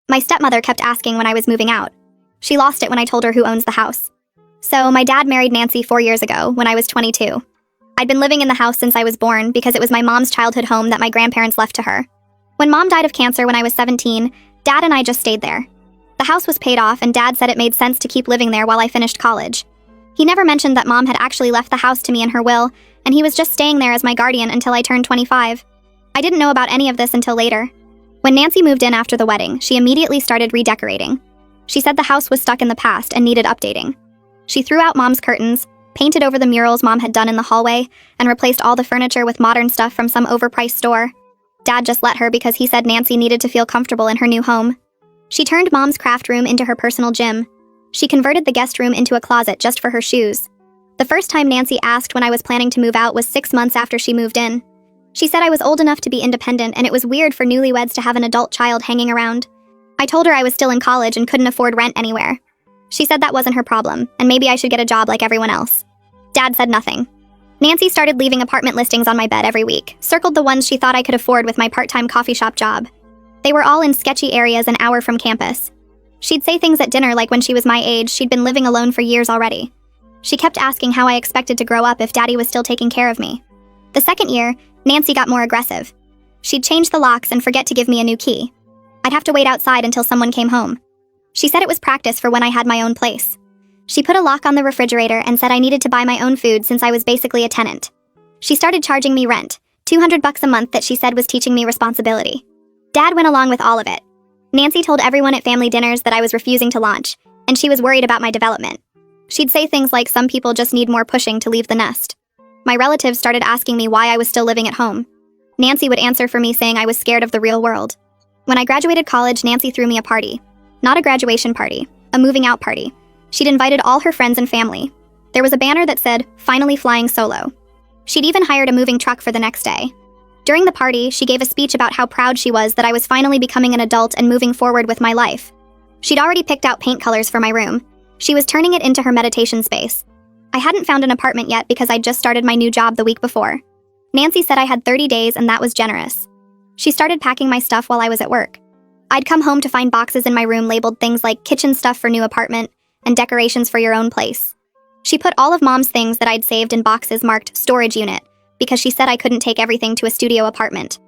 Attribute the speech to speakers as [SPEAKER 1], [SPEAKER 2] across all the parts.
[SPEAKER 1] My stepmother kept asking when I was moving out. She lost it when I told her who owns the house. So my dad married Nancy 4 years ago when I was 22. I'd been living in the house since I was born because it was my mom's childhood home that my grandparents left to her. When mom died of cancer when I was 17, dad and I just stayed there. The house was paid off and dad said it made sense to keep living there while I finished college. He never mentioned that mom had actually left the house to me in her will, and he was just staying there as my guardian until I turned 25. I didn't know about any of this until later. When Nancy moved in after the wedding, she immediately started redecorating. She said the house was stuck in the past and needed updating. She threw out mom's curtains, painted over the murals mom had done in the hallway, and replaced all the furniture with modern stuff from some overpriced store. Dad just let her because he said Nancy needed to feel comfortable in her new home. She turned mom's craft room into her personal gym. She converted the guest room into a closet just for her shoes. The first time Nancy asked when I was planning to move out was 6 months after she moved in. She said I was old enough to be independent and it was weird for newlyweds to have an adult child hanging around. I told her I was still in college and couldn't afford rent anywhere. She said that wasn't her problem, and maybe I should get a job like everyone else. Dad said nothing. Nancy started leaving apartment listings on my bed every week, circled the ones she thought I could afford with my part-time coffee shop job. They were all in sketchy areas an hour from campus. She'd say things at dinner like when she was my age, she'd been living alone for years already. She kept asking how I expected to grow up if Daddy was still taking care of me. The second year, Nancy got more aggressive. She'd change the locks and forget to give me a new key. I'd have to wait outside until someone came home. She said it was practice for when I had my own place. She put a lock on the refrigerator and said I needed to buy my own food since I was basically a tenant. She started charging me rent, $200 a month that she said was teaching me responsibility. Dad went along with all of it. Nancy told everyone at family dinners that I was refusing to launch, and she was worried about my development. She'd say things like some people just need more pushing to leave the nest. My relatives started asking me why I was still living at home. Nancy would answer for me saying I was scared of the real world. When I graduated college, Nancy threw me a party. Not a graduation party, a moving out party. She'd invited all her friends and family. There was a banner that said, "Finally flying solo." She'd even hired a moving truck for the next day. During the party, she gave a speech about how proud she was that I was finally becoming an adult and moving forward with my life. She'd already picked out paint colors for my room. She was turning it into her meditation space. I hadn't found an apartment yet because I'd just started my new job the week before. Nancy said I had 30 days and that was generous. She started packing my stuff while I was at work. I'd come home to find boxes in my room labeled things like kitchen stuff for new apartment and decorations for your own place. She put all of Mom's things that I'd saved in boxes marked storage unit because she said I couldn't take everything to a studio apartment.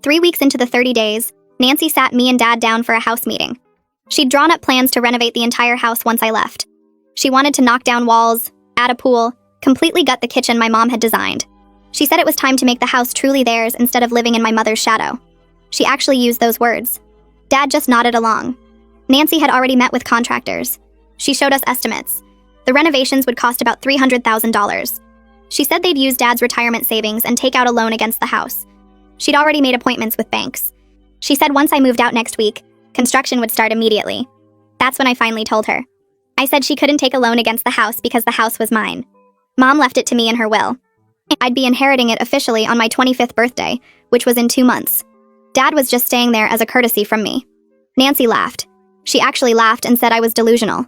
[SPEAKER 1] 3 weeks into the 30 days, Nancy sat me and Dad down for a house meeting. She'd drawn up plans to renovate the entire house once I left. She wanted to knock down walls, add a pool, completely gut the kitchen my mom had designed. She said it was time to make the house truly theirs instead of living in my mother's shadow. She actually used those words. Dad just nodded along. Nancy had already met with contractors. She showed us estimates. The renovations would cost about $300,000. She said they'd use Dad's retirement savings and take out a loan against the house. She'd already made appointments with banks. She said once I moved out next week, construction would start immediately. That's when I finally told her. I said she couldn't take a loan against the house because the house was mine. Mom left it to me in her will. I'd be inheriting it officially on my 25th birthday, which was in 2 months. Dad was just staying there as a courtesy from me. Nancy laughed. She actually laughed and said I was delusional.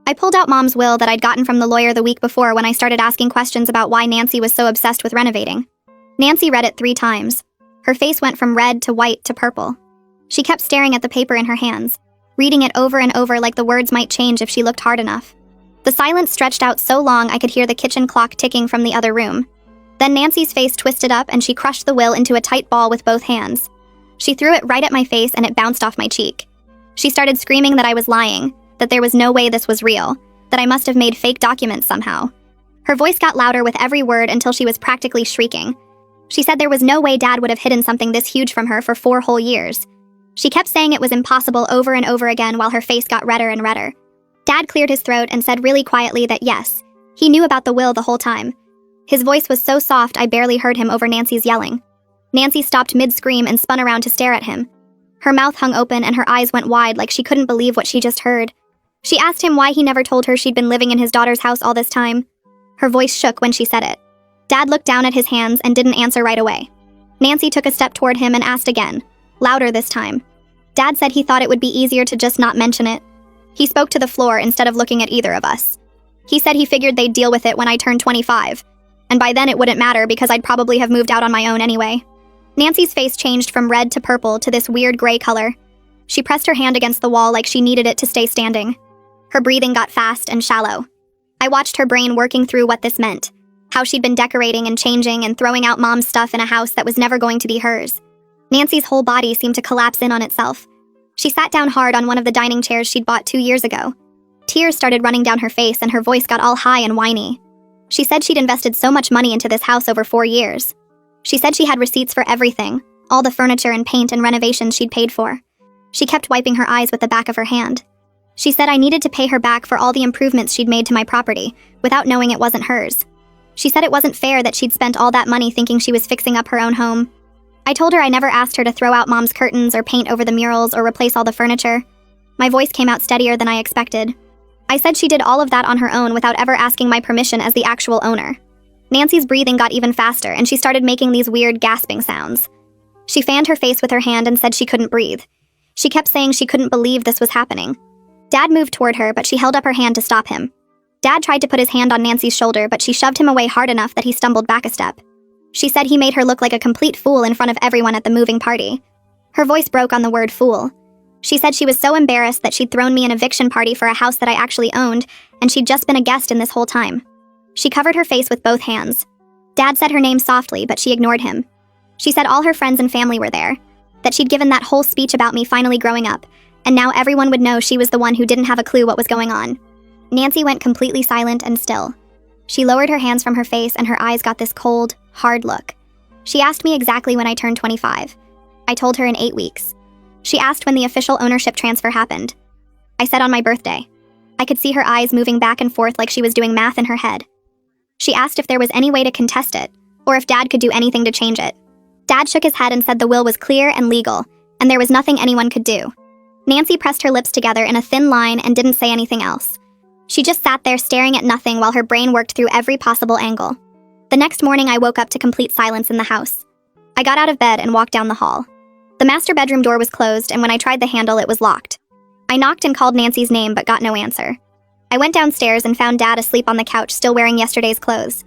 [SPEAKER 1] I pulled out Mom's will that I'd gotten from the lawyer the week before when I started asking questions about why Nancy was so obsessed with renovating. Nancy read it 3 times. Her face went from red to white to purple. She kept staring at the paper in her hands, reading it over and over like the words might change if she looked hard enough. The silence stretched out so long I could hear the kitchen clock ticking from the other room. Then Nancy's face twisted up and she crushed the will into a tight ball with both hands. She threw it right at my face and it bounced off my cheek. She started screaming that I was lying, that there was no way this was real, that I must have made fake documents somehow. Her voice got louder with every word until she was practically shrieking. She said there was no way Dad would have hidden something this huge from her for 4 whole years. She kept saying it was impossible over and over again while her face got redder and redder. Dad cleared his throat and said really quietly that yes, he knew about the will the whole time. His voice was so soft I barely heard him over Nancy's yelling. Nancy stopped mid-scream and spun around to stare at him. Her mouth hung open and her eyes went wide like she couldn't believe what she just heard. She asked him why he never told her she'd been living in his daughter's house all this time. Her voice shook when she said it. Dad looked down at his hands and didn't answer right away. Nancy took a step toward him and asked again, louder this time. Dad said he thought it would be easier to just not mention it. He spoke to the floor instead of looking at either of us. He said he figured they'd deal with it when I turned 25, and by then it wouldn't matter because I'd probably have moved out on my own anyway. Nancy's face changed from red to purple to this weird gray color. She pressed her hand against the wall like she needed it to stay standing. Her breathing got fast and shallow. I watched her brain working through what this meant, how she'd been decorating and changing and throwing out Mom's stuff in a house that was never going to be hers. Nancy's whole body seemed to collapse in on itself. She sat down hard on one of the dining chairs she'd bought 2 years ago. Tears started running down her face and her voice got all high and whiny. She said she'd invested so much money into this house over 4 years. She said she had receipts for everything, all the furniture and paint and renovations she'd paid for. She kept wiping her eyes with the back of her hand. She said I needed to pay her back for all the improvements she'd made to my property, without knowing it wasn't hers. She said it wasn't fair that she'd spent all that money thinking she was fixing up her own home. I told her I never asked her to throw out Mom's curtains or paint over the murals or replace all the furniture. My voice came out steadier than I expected. I said she did all of that on her own without ever asking my permission as the actual owner. Nancy's breathing got even faster and she started making these weird gasping sounds. She fanned her face with her hand and said she couldn't breathe. She kept saying she couldn't believe this was happening. Dad moved toward her, but she held up her hand to stop him. Dad tried to put his hand on Nancy's shoulder, but she shoved him away hard enough that he stumbled back a step. She said he made her look like a complete fool in front of everyone at the moving party. Her voice broke on the word fool. She said she was so embarrassed that she'd thrown me an eviction party for a house that I actually owned, and she'd just been a guest in this whole time. She covered her face with both hands. Dad said her name softly, but she ignored him. She said all her friends and family were there, that she'd given that whole speech about me finally growing up, and now everyone would know she was the one who didn't have a clue what was going on. Nancy went completely silent and still. She lowered her hands from her face and her eyes got this cold, hard look. She asked me exactly when I turned 25. I told her in 8 weeks. She asked when the official ownership transfer happened. I said on my birthday. I could see her eyes moving back and forth like she was doing math in her head. She asked if there was any way to contest it, or if Dad could do anything to change it. Dad shook his head and said the will was clear and legal, and there was nothing anyone could do. Nancy pressed her lips together in a thin line and didn't say anything else. She just sat there staring at nothing while her brain worked through every possible angle. The next morning I woke up to complete silence in the house. I got out of bed and walked down the hall. The master bedroom door was closed, and when I tried the handle, it was locked. I knocked and called Nancy's name but got no answer. I went downstairs and found Dad asleep on the couch still wearing yesterday's clothes.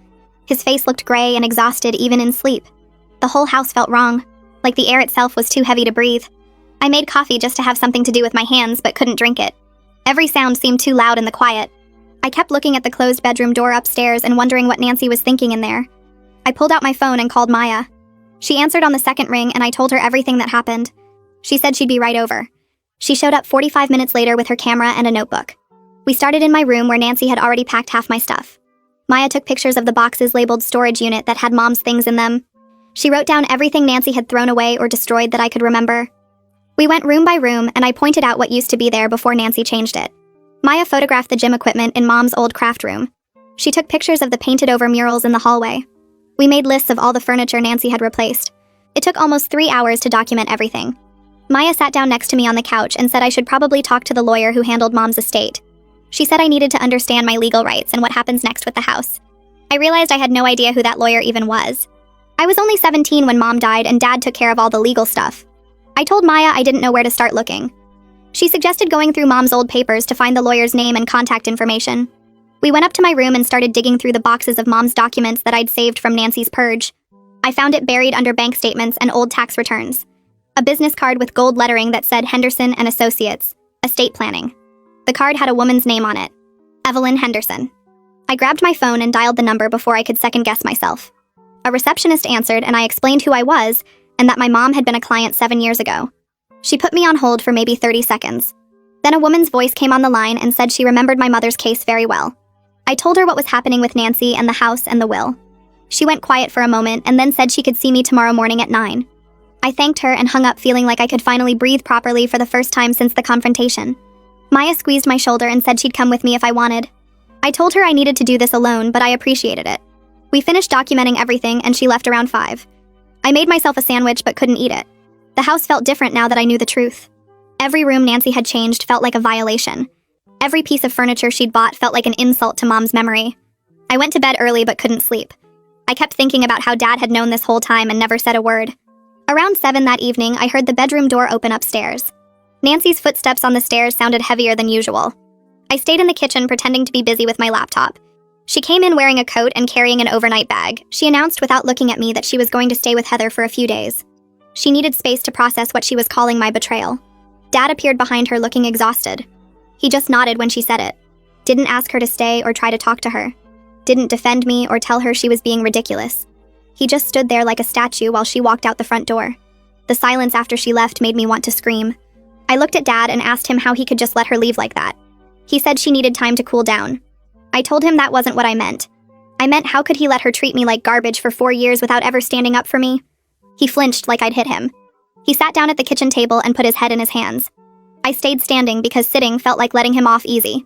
[SPEAKER 1] His face looked gray and exhausted even in sleep. The whole house felt wrong, like the air itself was too heavy to breathe. I made coffee just to have something to do with my hands but couldn't drink it. Every sound seemed too loud in the quiet. I kept looking at the closed bedroom door upstairs and wondering what Nancy was thinking in there. I pulled out my phone and called Maya. She answered on the second ring and I told her everything that happened. She said she'd be right over. She showed up 45 minutes later with her camera and a notebook. We started in my room where Nancy had already packed half my stuff. Maya took pictures of the boxes labeled storage unit that had Mom's things in them. She wrote down everything Nancy had thrown away or destroyed that I could remember. We went room by room and I pointed out what used to be there before Nancy changed it. Maya photographed the gym equipment in Mom's old craft room. She took pictures of the painted-over murals in the hallway. We made lists of all the furniture Nancy had replaced. It took almost 3 hours to document everything. Maya sat down next to me on the couch and said I should probably talk to the lawyer who handled Mom's estate. She said I needed to understand my legal rights and what happens next with the house. I realized I had no idea who that lawyer even was. I was only 17 when Mom died and Dad took care of all the legal stuff. I told Maya I didn't know where to start looking. She suggested going through Mom's old papers to find the lawyer's name and contact information. We went up to my room and started digging through the boxes of Mom's documents that I'd saved from Nancy's purge. I found it buried under bank statements and old tax returns. A business card with gold lettering that said Henderson and Associates, Estate Planning. The card had a woman's name on it, Evelyn Henderson. I grabbed my phone and dialed the number before I could second-guess myself. A receptionist answered and I explained who I was and that my mom had been a client 7 years ago. She put me on hold for maybe 30 seconds. Then a woman's voice came on the line and said she remembered my mother's case very well. I told her what was happening with Nancy and the house and the will. She went quiet for a moment and then said she could see me tomorrow morning at 9. I thanked her and hung up feeling like I could finally breathe properly for the first time since the confrontation. Maya squeezed my shoulder and said she'd come with me if I wanted. I told her I needed to do this alone, but I appreciated it. We finished documenting everything and she left around 5. I made myself a sandwich but couldn't eat it. The house felt different now that I knew the truth. Every room Nancy had changed felt like a violation. Every piece of furniture she'd bought felt like an insult to Mom's memory. I went to bed early but couldn't sleep. I kept thinking about how Dad had known this whole time and never said a word. Around 7 that evening, I heard the bedroom door open upstairs. Nancy's footsteps on the stairs sounded heavier than usual. I stayed in the kitchen pretending to be busy with my laptop. She came in wearing a coat and carrying an overnight bag. She announced without looking at me that she was going to stay with Heather for a few days. She needed space to process what she was calling my betrayal. Dad appeared behind her looking exhausted. He just nodded when she said it. Didn't ask her to stay or try to talk to her. Didn't defend me or tell her she was being ridiculous. He just stood there like a statue while she walked out the front door. The silence after she left made me want to scream. I looked at Dad and asked him how he could just let her leave like that. He said she needed time to cool down. I told him that wasn't what I meant. I meant how could he let her treat me like garbage for 4 years without ever standing up for me? He flinched like I'd hit him. He sat down at the kitchen table and put his head in his hands. I stayed standing because sitting felt like letting him off easy.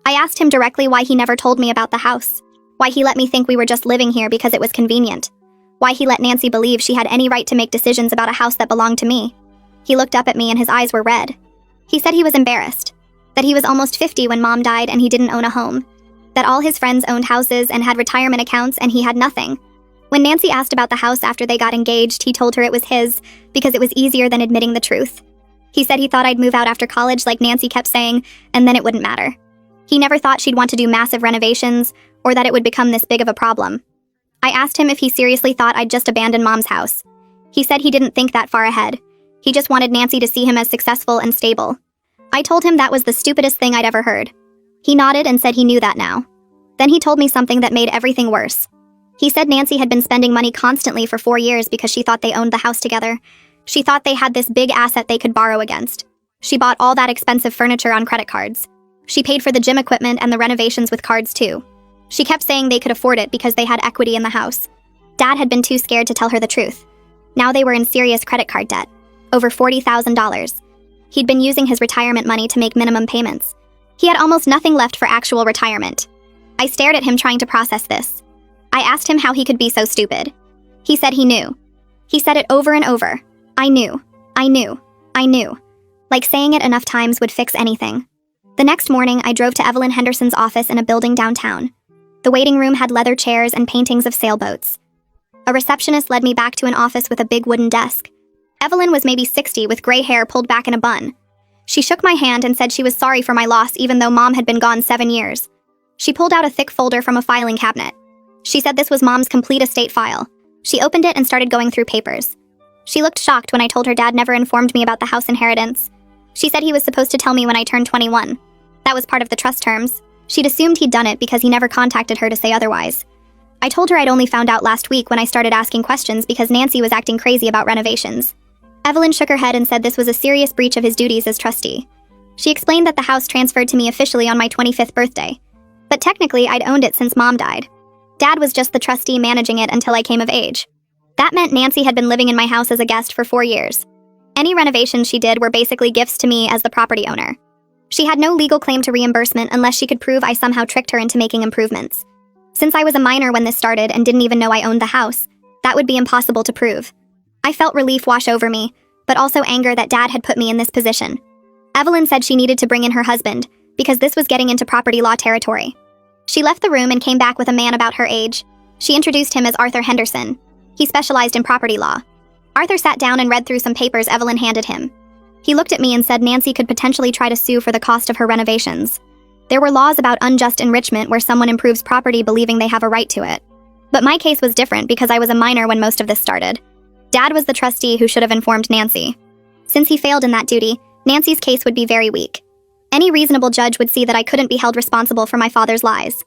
[SPEAKER 1] I asked him directly why he never told me about the house. Why he let me think we were just living here because it was convenient. Why he let Nancy believe she had any right to make decisions about a house that belonged to me. He looked up at me and his eyes were red. He said he was embarrassed. That he was almost 50 when Mom died and he didn't own a home. That all his friends owned houses and had retirement accounts and he had nothing. When Nancy asked about the house after they got engaged, he told her it was his because it was easier than admitting the truth. He said he thought I'd move out after college like Nancy kept saying, and then it wouldn't matter. He never thought she'd want to do massive renovations or that it would become this big of a problem. I asked him if he seriously thought I'd just abandon Mom's house. He said he didn't think that far ahead. He just wanted Nancy to see him as successful and stable. I told him that was the stupidest thing I'd ever heard. He nodded and said he knew that now. Then he told me something that made everything worse. He said Nancy had been spending money constantly for 4 years because she thought they owned the house together. She thought they had this big asset they could borrow against. She bought all that expensive furniture on credit cards. She paid for the gym equipment and the renovations with cards too. She kept saying they could afford it because they had equity in the house. Dad had been too scared to tell her the truth. Now they were in serious credit card debt. Over $40,000. He'd been using his retirement money to make minimum payments. He had almost nothing left for actual retirement. I stared at him trying to process this. I asked him how he could be so stupid. He said he knew. He said it over and over. I knew. I knew. I knew. Like saying it enough times would fix anything. The next morning, I drove to Evelyn Henderson's office in a building downtown. The waiting room had leather chairs and paintings of sailboats. A receptionist led me back to an office with a big wooden desk. Evelyn was maybe 60 with gray hair pulled back in a bun. She shook my hand and said she was sorry for my loss even though Mom had been gone 7 years. She pulled out a thick folder from a filing cabinet. She said this was Mom's complete estate file. She opened it and started going through papers. She looked shocked when I told her Dad never informed me about the house inheritance. She said he was supposed to tell me when I turned 21. That was part of the trust terms. She'd assumed he'd done it because he never contacted her to say otherwise. I told her I'd only found out last week when I started asking questions because Nancy was acting crazy about renovations. Evelyn shook her head and said this was a serious breach of his duties as trustee. She explained that the house transferred to me officially on my 25th birthday. But technically, I'd owned it since Mom died. Dad was just the trustee managing it until I came of age. That meant Nancy had been living in my house as a guest for 4 years. Any renovations she did were basically gifts to me as the property owner. She had no legal claim to reimbursement unless she could prove I somehow tricked her into making improvements. Since I was a minor when this started and didn't even know I owned the house, that would be impossible to prove. I felt relief wash over me, but also anger that Dad had put me in this position. Evelyn said she needed to bring in her husband, because this was getting into property law territory. She left the room and came back with a man about her age. She introduced him as Arthur Henderson. He specialized in property law. Arthur sat down and read through some papers Evelyn handed him. He looked at me and said Nancy could potentially try to sue for the cost of her renovations. There were laws about unjust enrichment where someone improves property believing they have a right to it. But my case was different because I was a minor when most of this started. Dad was the trustee who should have informed Nancy. Since he failed in that duty, Nancy's case would be very weak. Any reasonable judge would see that I couldn't be held responsible for my father's lies.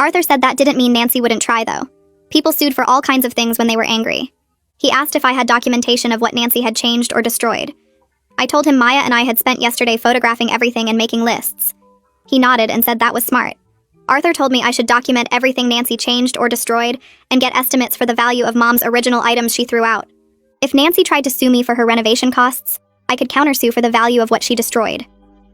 [SPEAKER 1] Arthur said that didn't mean Nancy wouldn't try, though. People sued for all kinds of things when they were angry. He asked if I had documentation of what Nancy had changed or destroyed. I told him Maya and I had spent yesterday photographing everything and making lists. He nodded and said that was smart. Arthur told me I should document everything Nancy changed or destroyed and get estimates for the value of Mom's original items she threw out. If Nancy tried to sue me for her renovation costs, I could countersue for the value of what she destroyed.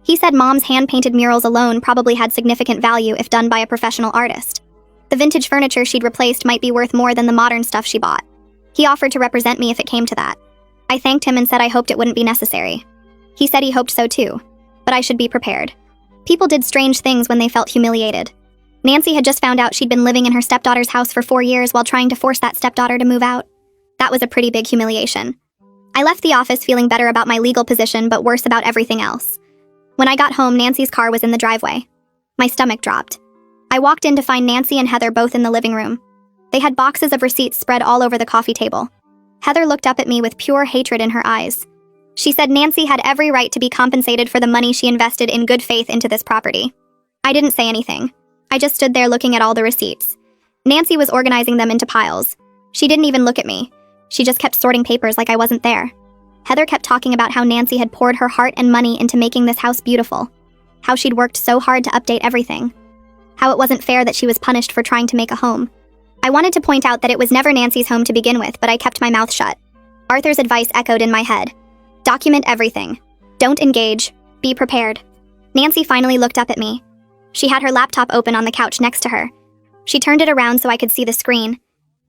[SPEAKER 1] He said Mom's hand-painted murals alone probably had significant value if done by a professional artist. The vintage furniture she'd replaced might be worth more than the modern stuff she bought. He offered to represent me if it came to that. I thanked him and said I hoped it wouldn't be necessary. He said he hoped so too, but I should be prepared. People did strange things when they felt humiliated. Nancy had just found out she'd been living in her stepdaughter's house for 4 years while trying to force that stepdaughter to move out. That was a pretty big humiliation. I left the office feeling better about my legal position but worse about everything else. When I got home, Nancy's car was in the driveway. My stomach dropped. I walked in to find Nancy and Heather both in the living room. They had boxes of receipts spread all over the coffee table. Heather looked up at me with pure hatred in her eyes. She said Nancy had every right to be compensated for the money she invested in good faith into this property. I didn't say anything. I just stood there looking at all the receipts. Nancy was organizing them into piles. She didn't even look at me. She just kept sorting papers like I wasn't there. Heather kept talking about how Nancy had poured her heart and money into making this house beautiful. How she'd worked so hard to update everything. How it wasn't fair that she was punished for trying to make a home. I wanted to point out that it was never Nancy's home to begin with, but I kept my mouth shut. Arthur's advice echoed in my head. Document everything. Don't engage. Be prepared. Nancy finally looked up at me. She had her laptop open on the couch next to her. She turned it around so I could see the screen.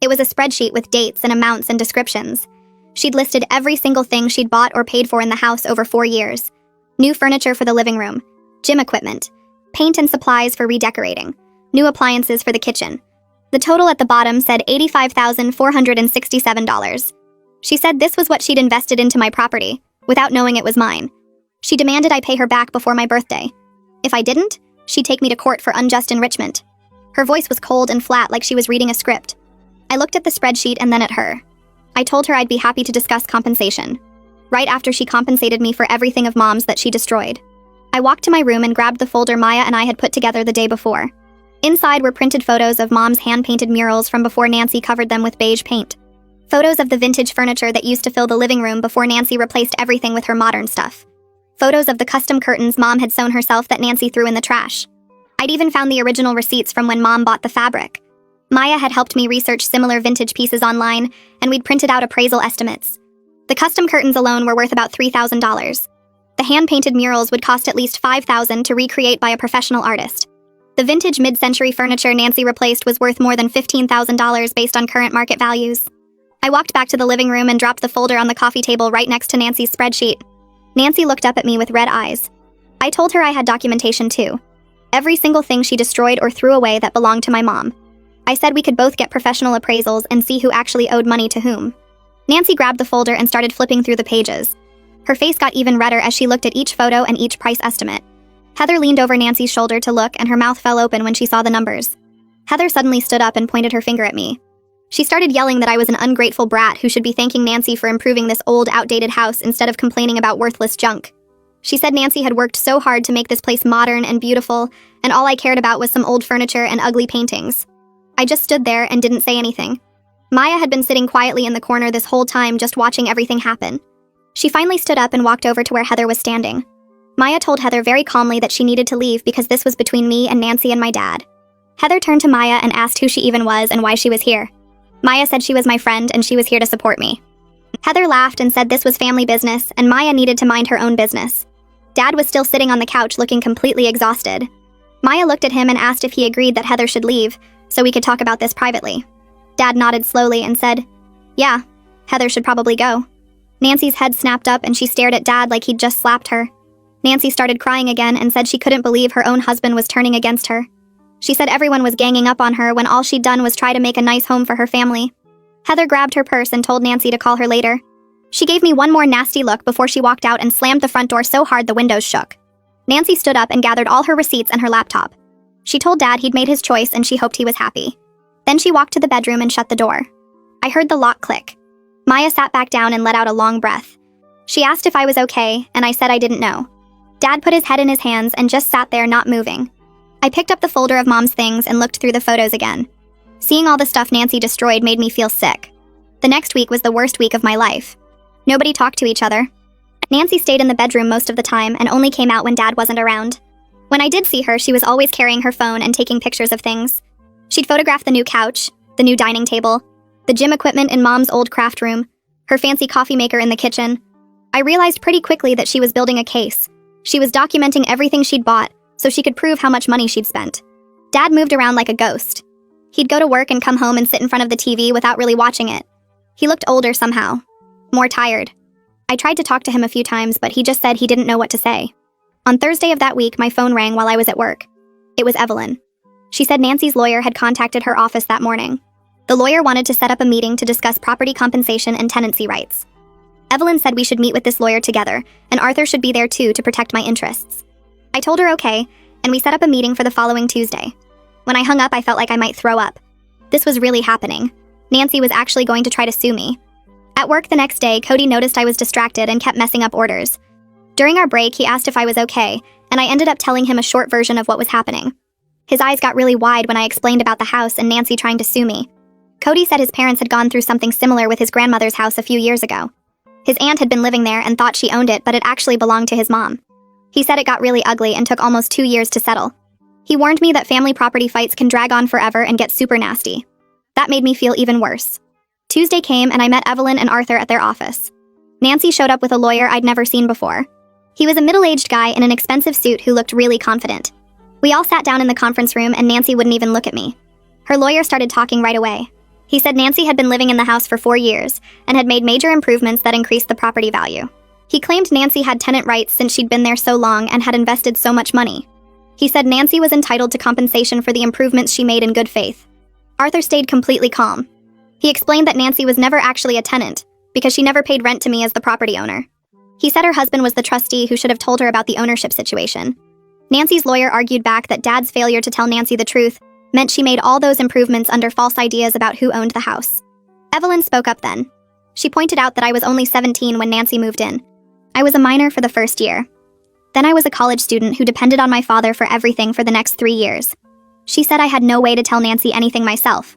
[SPEAKER 1] It was a spreadsheet with dates and amounts and descriptions. She'd listed every single thing she'd bought or paid for in the house over 4 years. New furniture for the living room, gym equipment, paint and supplies for redecorating, new appliances for the kitchen. The total at the bottom said $85,467. She said this was what she'd invested into my property, without knowing it was mine. She demanded I pay her back before my birthday. If I didn't, she'd take me to court for unjust enrichment. Her voice was cold and flat like she was reading a script. I looked at the spreadsheet and then at her. I told her I'd be happy to discuss compensation. Right after she compensated me for everything of Mom's that she destroyed. I walked to my room and grabbed the folder Maya and I had put together the day before. Inside were printed photos of Mom's hand-painted murals from before Nancy covered them with beige paint. Photos of the vintage furniture that used to fill the living room before Nancy replaced everything with her modern stuff. Photos of the custom curtains Mom had sewn herself that Nancy threw in the trash. I'd even found the original receipts from when Mom bought the fabric. Maya had helped me research similar vintage pieces online, and we'd printed out appraisal estimates. The custom curtains alone were worth about $3,000. The hand-painted murals would cost at least $5,000 to recreate by a professional artist. The vintage mid-century furniture Nancy replaced was worth more than $15,000 based on current market values. I walked back to the living room and dropped the folder on the coffee table right next to Nancy's spreadsheet. Nancy looked up at me with red eyes. I told her I had documentation too. Every single thing she destroyed or threw away that belonged to my mom. I said we could both get professional appraisals and see who actually owed money to whom. Nancy grabbed the folder and started flipping through the pages. Her face got even redder as she looked at each photo and each price estimate. Heather leaned over Nancy's shoulder to look, and her mouth fell open when she saw the numbers. Heather suddenly stood up and pointed her finger at me. She started yelling that I was an ungrateful brat who should be thanking Nancy for improving this old, outdated house instead of complaining about worthless junk. She said Nancy had worked so hard to make this place modern and beautiful, and all I cared about was some old furniture and ugly paintings. I just stood there and didn't say anything. Maya had been sitting quietly in the corner this whole time, just watching everything happen. She finally stood up and walked over to where Heather was standing. Maya told Heather very calmly that she needed to leave because this was between me and Nancy and my dad. Heather turned to Maya and asked who she even was and why she was here. Maya said she was my friend and she was here to support me. Heather laughed and said this was family business and Maya needed to mind her own business. Dad was still sitting on the couch looking completely exhausted. Maya looked at him and asked if he agreed that Heather should leave, so we could talk about this privately. Dad nodded slowly and said, "Yeah, Heather should probably go." Nancy's head snapped up and she stared at Dad like he'd just slapped her. Nancy started crying again and said she couldn't believe her own husband was turning against her. She said everyone was ganging up on her when all she'd done was try to make a nice home for her family. Heather grabbed her purse and told Nancy to call her later. She gave me one more nasty look before she walked out and slammed the front door so hard the windows shook. Nancy stood up and gathered all her receipts and her laptop. She told Dad he'd made his choice and she hoped he was happy. Then she walked to the bedroom and shut the door. I heard the lock click. Maya sat back down and let out a long breath. She asked if I was okay, and I said I didn't know. Dad put his head in his hands and just sat there not moving. I picked up the folder of Mom's things and looked through the photos again. Seeing all the stuff Nancy destroyed made me feel sick. The next week was the worst week of my life. Nobody talked to each other. Nancy stayed in the bedroom most of the time and only came out when Dad wasn't around. When I did see her, she was always carrying her phone and taking pictures of things. She'd photograph the new couch, the new dining table, the gym equipment in Mom's old craft room, her fancy coffee maker in the kitchen. I realized pretty quickly that she was building a case. She was documenting everything she'd bought, so she could prove how much money she'd spent. Dad moved around like a ghost. He'd go to work and come home and sit in front of the TV without really watching it. He looked older somehow. More tired. I tried to talk to him a few times, but he just said he didn't know what to say. On Thursday of that week, my phone rang while I was at work. It was Evelyn. She said Nancy's lawyer had contacted her office that morning. The lawyer wanted to set up a meeting to discuss property compensation and tenancy rights. Evelyn said we should meet with this lawyer together, and Arthur should be there too to protect my interests. I told her okay, and we set up a meeting for the following Tuesday. When I hung up, I felt like I might throw up. This was really happening. Nancy was actually going to try to sue me. At work the next day, Cody noticed I was distracted and kept messing up orders. During our break, he asked if I was okay, and I ended up telling him a short version of what was happening. His eyes got really wide when I explained about the house and Nancy trying to sue me. Cody said his parents had gone through something similar with his grandmother's house a few years ago. His aunt had been living there and thought she owned it, but it actually belonged to his mom. He said it got really ugly and took almost 2 years to settle. He warned me that family property fights can drag on forever and get super nasty. That made me feel even worse. Tuesday came and I met Evelyn and Arthur at their office. Nancy showed up with a lawyer I'd never seen before. He was a middle-aged guy in an expensive suit who looked really confident. We all sat down in the conference room and Nancy wouldn't even look at me. Her lawyer started talking right away. He said Nancy had been living in the house for 4 years and had made major improvements that increased the property value. He claimed Nancy had tenant rights since she'd been there so long and had invested so much money. He said Nancy was entitled to compensation for the improvements she made in good faith. Arthur stayed completely calm. He explained that Nancy was never actually a tenant because she never paid rent to me as the property owner. He said her husband was the trustee who should have told her about the ownership situation. Nancy's lawyer argued back that Dad's failure to tell Nancy the truth meant she made all those improvements under false ideas about who owned the house. Evelyn spoke up then. She pointed out that I was only 17 when Nancy moved in. I was a minor for the first year. Then I was a college student who depended on my father for everything for the next 3 years. She said I had no way to tell Nancy anything myself.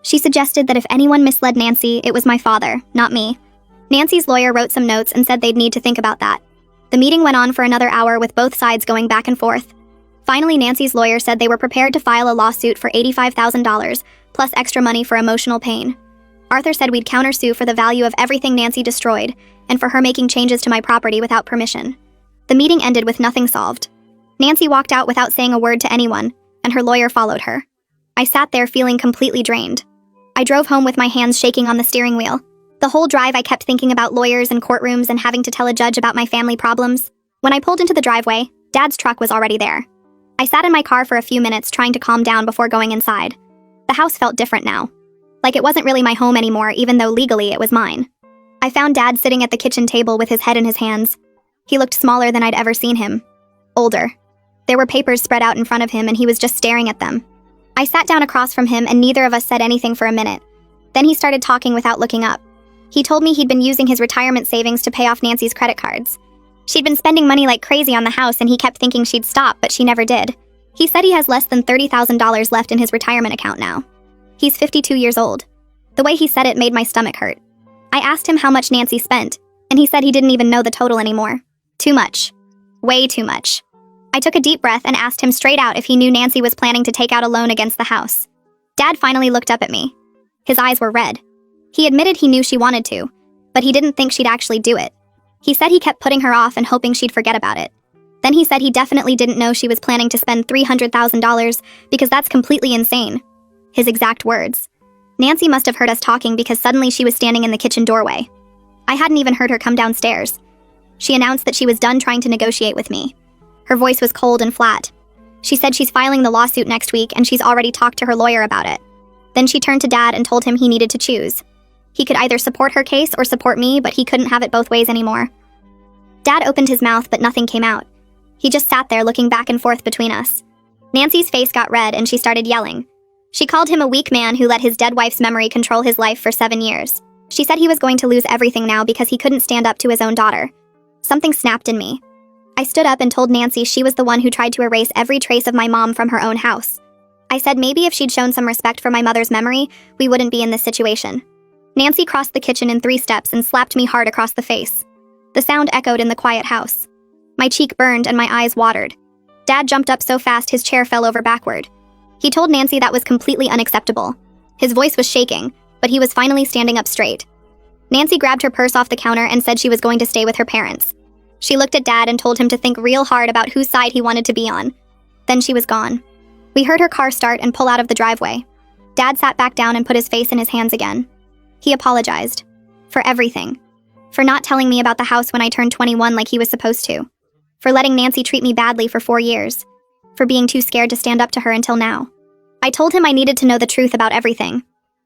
[SPEAKER 1] She suggested that if anyone misled Nancy, it was my father, not me. Nancy's lawyer wrote some notes and said they'd need to think about that. The meeting went on for another hour with both sides going back and forth. Finally, Nancy's lawyer said they were prepared to file a lawsuit for $85,000, plus extra money for emotional pain. Arthur said we'd countersue for the value of everything Nancy destroyed, and for her making changes to my property without permission. The meeting ended with nothing solved. Nancy walked out without saying a word to anyone, and her lawyer followed her. I sat there feeling completely drained. I drove home with my hands shaking on the steering wheel. The whole drive I kept thinking about lawyers and courtrooms and having to tell a judge about my family problems. When I pulled into the driveway, Dad's truck was already there. I sat in my car for a few minutes trying to calm down before going inside. The house felt different now. Like it wasn't really my home anymore, even though legally it was mine. I found Dad sitting at the kitchen table with his head in his hands. He looked smaller than I'd ever seen him. Older. There were papers spread out in front of him and he was just staring at them. I sat down across from him and neither of us said anything for a minute. Then he started talking without looking up. He told me he'd been using his retirement savings to pay off Nancy's credit cards. She'd been spending money like crazy on the house and he kept thinking she'd stop, but she never did. He said he has less than $30,000 left in his retirement account now. He's 52 years old. The way he said it made my stomach hurt. I asked him how much Nancy spent, and he said he didn't even know the total anymore. Too much. Way too much. I took a deep breath and asked him straight out if he knew Nancy was planning to take out a loan against the house. Dad finally looked up at me. His eyes were red. He admitted he knew she wanted to, but he didn't think she'd actually do it. He said he kept putting her off and hoping she'd forget about it. Then he said he definitely didn't know she was planning to spend $300,000 because that's completely insane. His exact words. Nancy must have heard us talking because suddenly she was standing in the kitchen doorway. I hadn't even heard her come downstairs. She announced that she was done trying to negotiate with me. Her voice was cold and flat. She said she's filing the lawsuit next week and she's already talked to her lawyer about it. Then she turned to Dad and told him he needed to choose. He could either support her case or support me, but he couldn't have it both ways anymore. Dad opened his mouth, but nothing came out. He just sat there looking back and forth between us. Nancy's face got red and she started yelling. She called him a weak man who let his dead wife's memory control his life for 7 years. She said he was going to lose everything now because he couldn't stand up to his own daughter. Something snapped in me. I stood up and told Nancy she was the one who tried to erase every trace of my mom from her own house. I said maybe if she'd shown some respect for my mother's memory, we wouldn't be in this situation. Nancy crossed the kitchen in 3 steps and slapped me hard across the face. The sound echoed in the quiet house. My cheek burned and my eyes watered. Dad jumped up so fast his chair fell over backward. He told Nancy that was completely unacceptable. His voice was shaking, but he was finally standing up straight. Nancy grabbed her purse off the counter and said she was going to stay with her parents. She looked at Dad and told him to think real hard about whose side he wanted to be on. Then she was gone. We heard her car start and pull out of the driveway. Dad sat back down and put his face in his hands again. He apologized. For everything. For not telling me about the house when I turned 21 like he was supposed to. For letting Nancy treat me badly for 4 years. For being too scared to stand up to her until now. I told him I needed to know the truth about everything.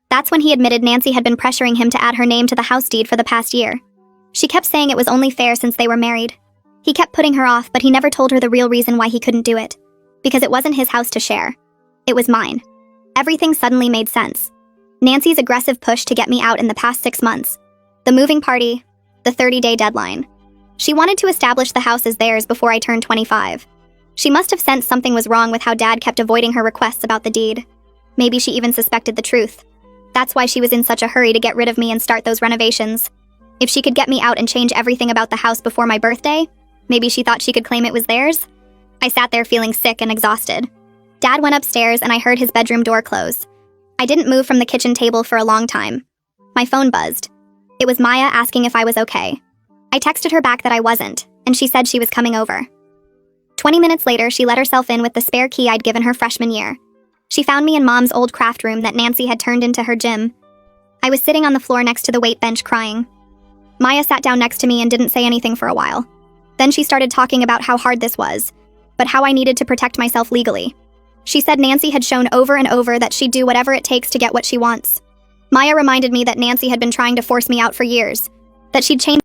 [SPEAKER 1] That's when he admitted Nancy had been pressuring him to add her name to the house deed for the past year. She kept saying it was only fair since they were married. He kept putting her off, but he never told her the real reason why he couldn't do it. Because it wasn't his house to share. It was mine. Everything suddenly made sense. Nancy's aggressive push to get me out in the past 6 months. The moving party, the 30-day deadline. She wanted to establish the house as theirs before I turned 25. She must have sensed something was wrong with how Dad kept avoiding her requests about the deed. Maybe she even suspected the truth. That's why she was in such a hurry to get rid of me and start those renovations. If she could get me out and change everything about the house before my birthday, maybe she thought she could claim it was theirs? I sat there feeling sick and exhausted. Dad went upstairs and I heard his bedroom door close. I didn't move from the kitchen table for a long time. My phone buzzed. It was Maya asking if I was okay. I texted her back that I wasn't, and she said she was coming over. 20 minutes later, she let herself in with the spare key I'd given her freshman year. She found me in Mom's old craft room that Nancy had turned into her gym. I was sitting on the floor next to the weight bench crying. Maya sat down next to me and didn't say anything for a while. Then she started talking about how hard this was, but how I needed to protect myself legally. She said Nancy had shown over and over that she'd do whatever it takes to get what she wants. Maya reminded me that Nancy had been trying to force me out for years, that she'd changed